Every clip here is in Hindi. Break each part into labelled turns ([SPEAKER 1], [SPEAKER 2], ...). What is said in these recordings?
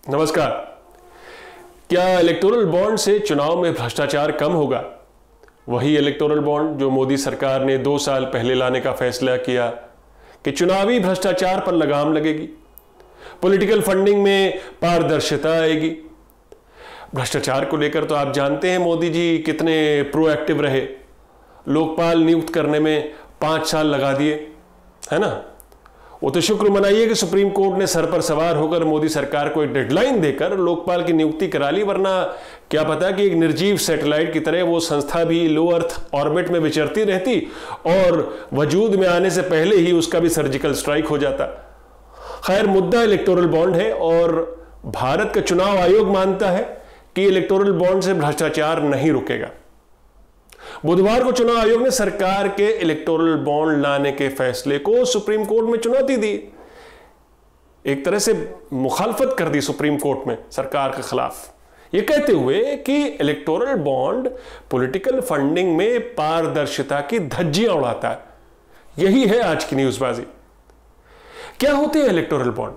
[SPEAKER 1] नमस्कार। क्या इलेक्टोरल बॉन्ड से चुनाव में भ्रष्टाचार कम होगा? वही इलेक्टोरल बॉन्ड जो मोदी सरकार ने 2 साल पहले लाने का फैसला किया कि चुनावी भ्रष्टाचार पर लगाम लगेगी, पॉलिटिकल फंडिंग में पारदर्शिता आएगी। भ्रष्टाचार को लेकर तो आप जानते हैं मोदी जी कितने प्रोएक्टिव रहे। लोकपाल नियुक्त करने में 5 साल लगा दिए, है ना। वो तो शुक्र मनाइए कि सुप्रीम कोर्ट ने सर पर सवार होकर मोदी सरकार को एक डेडलाइन देकर लोकपाल की नियुक्ति करा ली, वरना क्या पता कि एक निर्जीव सैटेलाइट की तरह वो संस्था भी लो अर्थ ऑर्बिट में विचरती रहती और वजूद में आने से पहले ही उसका भी सर्जिकल स्ट्राइक हो जाता। खैर, मुद्दा इलेक्टोरल बॉन्ड है और भारत का चुनाव आयोग मानता है कि इलेक्टोरल बॉन्ड से भ्रष्टाचार नहीं रुकेगा। बुधवार को चुनाव आयोग ने सरकार के इलेक्टोरल बॉन्ड लाने के फैसले को सुप्रीम कोर्ट में चुनौती दी। एक तरह से मुखालफत कर दी सुप्रीम कोर्ट में सरकार के खिलाफ, यह कहते हुए कि इलेक्टोरल बॉन्ड पॉलिटिकल फंडिंग में पारदर्शिता की धज्जियां उड़ाता है। यही है आज की न्यूज़बाजी। क्या होते हैं इलेक्टोरल बॉन्ड?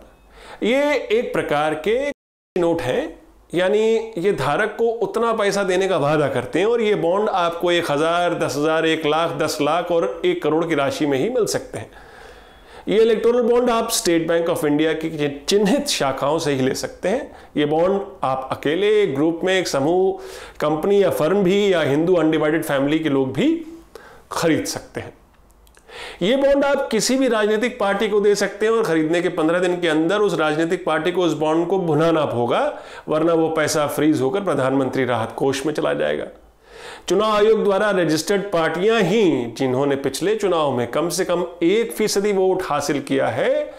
[SPEAKER 1] ये एक प्रकार के नोट हैं, यानी ये धारक को उतना पैसा देने का वादा करते हैं और ये बॉन्ड आपको 1000, 10,000, 1 लाख, 10 लाख और 1 करोड़ की राशि में ही मिल सकते हैं। ये इलेक्टोरल बॉन्ड आप स्टेट बैंक ऑफ इंडिया की चिन्हित शाखाओं से ही ले सकते हैं। ये बॉन्ड आप अकेले, एक ग्रुप में, एक समूह, कंपनी या फर्म भी, या हिंदू अनडिवाइडेड फैमिली के लोग भी खरीद सकते हैं। ये बॉन्ड आप किसी भी राजनीतिक पार्टी को दे सकते हैं और खरीदने के 15 दिन के अंदर उस राजनीतिक पार्टी को उस बॉन्ड को भुनाना होगा, वरना वो पैसा फ्रीज होकर प्रधानमंत्री राहत कोष में चला जाएगा। चुनाव आयोग द्वारा रजिस्टर्ड पार्टियां ही जिन्होंने पिछले चुनाव में कम से कम 1% वोट हासिल किया है,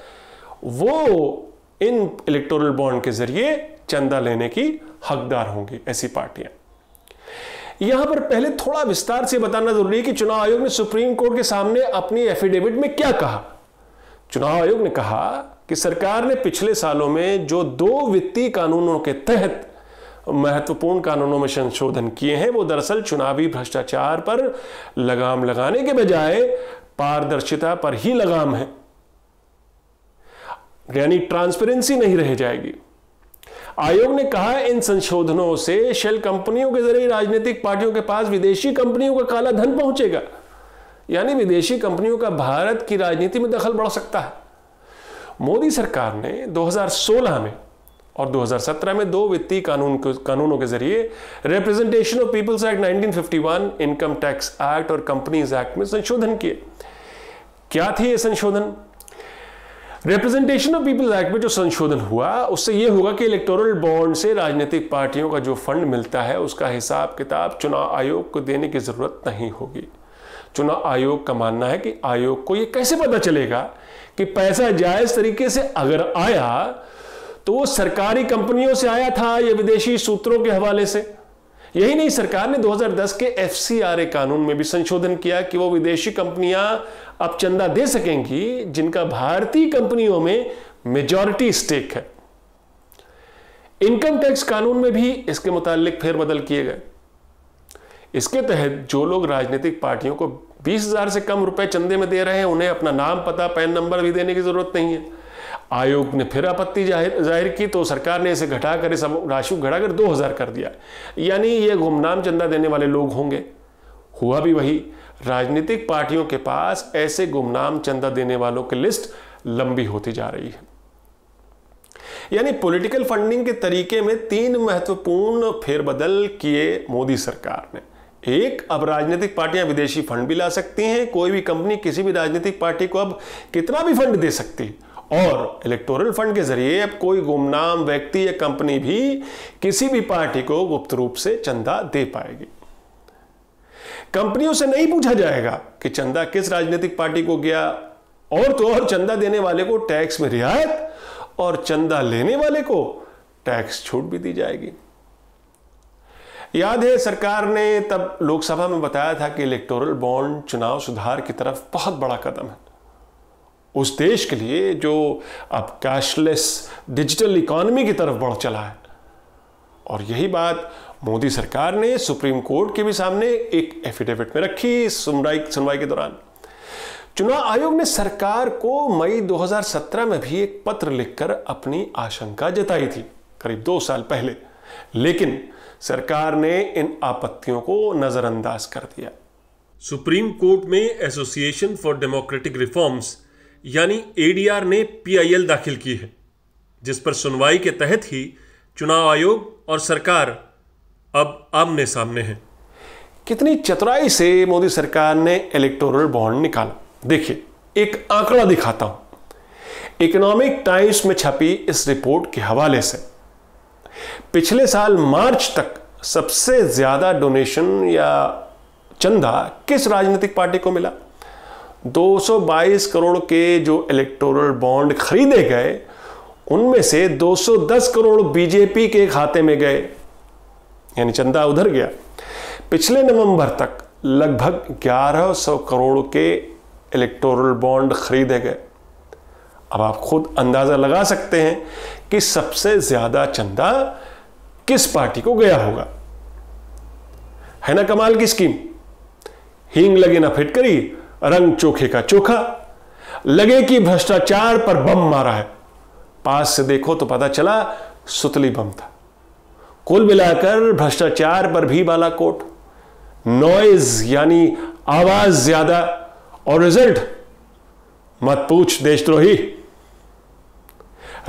[SPEAKER 1] वो इन इलेक्टोरल बॉन्ड के जरिए चंदा लेने की हकदार होंगी। ऐसी पार्टियां यहां पर पहले थोड़ा विस्तार से बताना जरूरी है कि चुनाव आयोग ने सुप्रीम कोर्ट के सामने अपनी एफिडेविट में क्या कहा। चुनाव आयोग ने कहा कि सरकार ने पिछले सालों में जो 2 वित्तीय कानूनों के तहत महत्वपूर्ण कानूनों में संशोधन किए हैं, वो दरअसल चुनावी भ्रष्टाचार पर लगाम लगाने के बजाय पारदर्शिता पर ही लगाम है, यानी ट्रांसपेरेंसी नहीं रह जाएगी। आयोग ने कहा इन संशोधनों से शेल कंपनियों के जरिए राजनीतिक पार्टियों के पास विदेशी कंपनियों का काला धन पहुंचेगा, यानी विदेशी कंपनियों का भारत की राजनीति में दखल बढ़ सकता है। मोदी सरकार ने 2016 में और 2017 में 2 वित्तीय कानूनों के जरिए representation of people's act 1951, income tax act और कंपनीज एक्ट में संशोधन किए। क्या थे ये संशोधन? रिप्रेजेंटेशन ऑफ पीपल्स एक्ट में जो संशोधन हुआ उससे यह होगा कि इलेक्टोरल बॉन्ड से राजनीतिक पार्टियों का जो फंड मिलता है उसका हिसाब किताब चुनाव आयोग को देने की जरूरत नहीं होगी। चुनाव आयोग का मानना है कि आयोग को यह कैसे पता चलेगा कि पैसा जायज तरीके से अगर आया तो वो सरकारी कंपनियों से आया था या विदेशी सूत्रों के हवाले से। यही नहीं, सरकार ने 2010 के FCRA कानून में भी संशोधन किया कि वो विदेशी कंपनियां अब चंदा दे सकेंगी जिनका भारतीय कंपनियों में मेजॉरिटी स्टेक है। इनकम टैक्स कानून में भी इसके मुतालिक फेरबदल किए गए। इसके तहत जो लोग राजनीतिक पार्टियों को 20,000 से कम रुपए चंदे में दे रहे हैं, उन्हें अपना नाम, पता, पैन नंबर भी देने की जरूरत नहीं है। आयोग ने फिर आपत्ति जाहिर की तो सरकार ने इसे घटाकर, इस राशि को घटाकर 2,000 कर दिया, यानी ये गुमनाम चंदा देने वाले लोग होंगे। हुआ भी वही, राजनीतिक पार्टियों के पास ऐसे गुमनाम चंदा देने वालों की लिस्ट लंबी होती जा रही है। यानी पॉलिटिकल फंडिंग के तरीके में 3 महत्वपूर्ण फेरबदल किए मोदी सरकार ने। एक, अब राजनीतिक पार्टियां विदेशी फंड भी ला सकती हैं। कोई भी कंपनी किसी भी राजनीतिक पार्टी को अब कितना भी फंड दे सकती है और इलेक्टोरल फंड के जरिए अब कोई गुमनाम व्यक्ति या कंपनी भी किसी भी पार्टी को गुप्त रूप से चंदा दे पाएगी। कंपनियों से नहीं पूछा जाएगा कि चंदा किस राजनीतिक पार्टी को गया, और तो और चंदा देने वाले को टैक्स में रियायत और चंदा लेने वाले को टैक्स छूट भी दी जाएगी। याद है, सरकार ने तब लोकसभा में बताया था कि इलेक्टोरल बॉन्ड चुनाव सुधार की तरफ बहुत बड़ा कदम है उस देश के लिए जो अब कैशलेस डिजिटल इकोनॉमी की तरफ बढ़ चला है। और यही बात मोदी सरकार ने सुप्रीम कोर्ट के भी सामने एक एफिडेविट में रखी सुनवाई के दौरान। चुनाव आयोग ने सरकार को मई 2017 में भी एक पत्र लिखकर अपनी आशंका जताई थी। करीब 2 साल पहले, लेकिन सरकार ने इन आपत्तियों को नजरअंदाज कर दिया। सुप्रीम कोर्ट में एसोसिएशन फॉर डेमोक्रेटिक रिफॉर्म्स यानी एडीआर ने पीआईएल दाखिल की है, जिस पर सुनवाई के तहत ही चुनाव आयोग और सरकार अब आमने सामने हैं। कितनी चतुराई से मोदी सरकार ने इलेक्टोरल बॉन्ड निकाला। देखिए, एक आंकड़ा दिखाता हूं इकोनॉमिक टाइम्स में छपी इस रिपोर्ट के हवाले से। पिछले साल मार्च तक सबसे ज्यादा डोनेशन या चंदा किस राजनीतिक पार्टी को मिला? 222 करोड़ के जो इलेक्टोरल बॉन्ड खरीदे गए, उनमें से 210 करोड़ बीजेपी के खाते में गए, यानी चंदा उधर गया। पिछले नवंबर तक लगभग 1100 करोड़ के इलेक्टोरल बॉन्ड खरीदे गए। अब आप खुद अंदाजा लगा सकते हैं कि सबसे ज्यादा चंदा किस पार्टी को गया होगा। है ना कमाल की स्कीम? हींग लगे ना फिटकरी, रंग चोखे का चोखा। लगे कि भ्रष्टाचार पर बम मारा है, पास से देखो तो पता चला सुतली बम था। कुल मिलाकर भ्रष्टाचार पर भी बालाकोट, नॉइज यानी आवाज ज्यादा, और रिजल्ट मत पूछ देशद्रोही।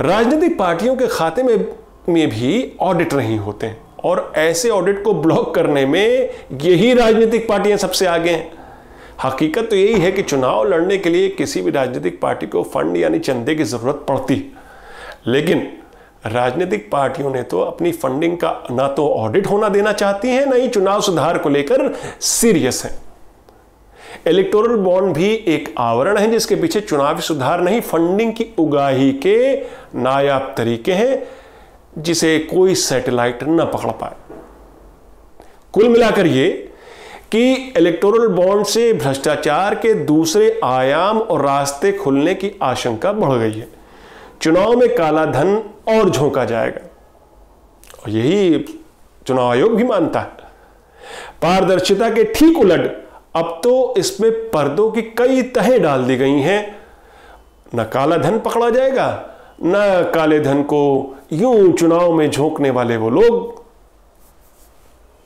[SPEAKER 1] राजनीतिक पार्टियों के खाते में भी ऑडिट नहीं होते हैं, और ऐसे ऑडिट को ब्लॉक करने में यही राजनीतिक पार्टियां सबसे आगे हैं। हकीकत तो यही है कि चुनाव लड़ने के लिए किसी भी राजनीतिक पार्टी को फंड यानी चंदे की जरूरत पड़ती, लेकिन राजनीतिक पार्टियों ने तो अपनी फंडिंग का ना तो ऑडिट होना देना चाहती हैं, ना ही चुनाव सुधार को लेकर सीरियस हैं। इलेक्टोरल बॉन्ड भी एक आवरण है जिसके पीछे चुनावी सुधार नहीं, फंडिंग की उगाही के नायाब तरीके हैं, जिसे कोई सैटेलाइट न पकड़ पाए। कुल मिलाकर ये कि इलेक्टोरल बॉन्ड से भ्रष्टाचार के दूसरे आयाम और रास्ते खुलने की आशंका बढ़ गई है। चुनाव में काला धन और झोंका जाएगा, और यही चुनाव आयोग भी मानता है। पारदर्शिता के ठीक उलट अब तो इसमें पर्दों की कई तहें डाल दी गई हैं। न काला धन पकड़ा जाएगा, न काले धन को यूं चुनाव में झोंकने वाले वो लोग।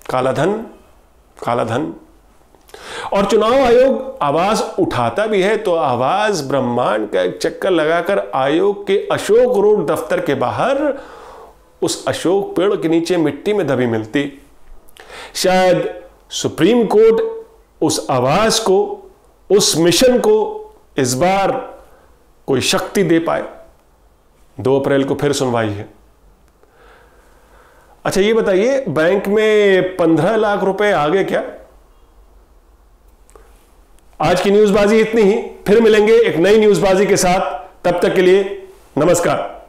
[SPEAKER 1] काला धन, काला धन। और चुनाव आयोग आवाज उठाता भी है तो आवाज ब्रह्मांड का एक चक्कर लगाकर आयोग के अशोक रोड दफ्तर के बाहर उस अशोक पेड़ के नीचे मिट्टी में दबी मिलती। शायद सुप्रीम कोर्ट उस आवाज को, उस मिशन को इस बार कोई शक्ति दे पाए। 2 अप्रैल को फिर सुनवाई है। अच्छा ये बताइए, बैंक में 15 लाख रुपए आ गए क्या? आज की न्यूज़बाजी इतनी ही, फिर मिलेंगे एक नई न्यूज़बाजी के साथ। तब तक के लिए नमस्कार।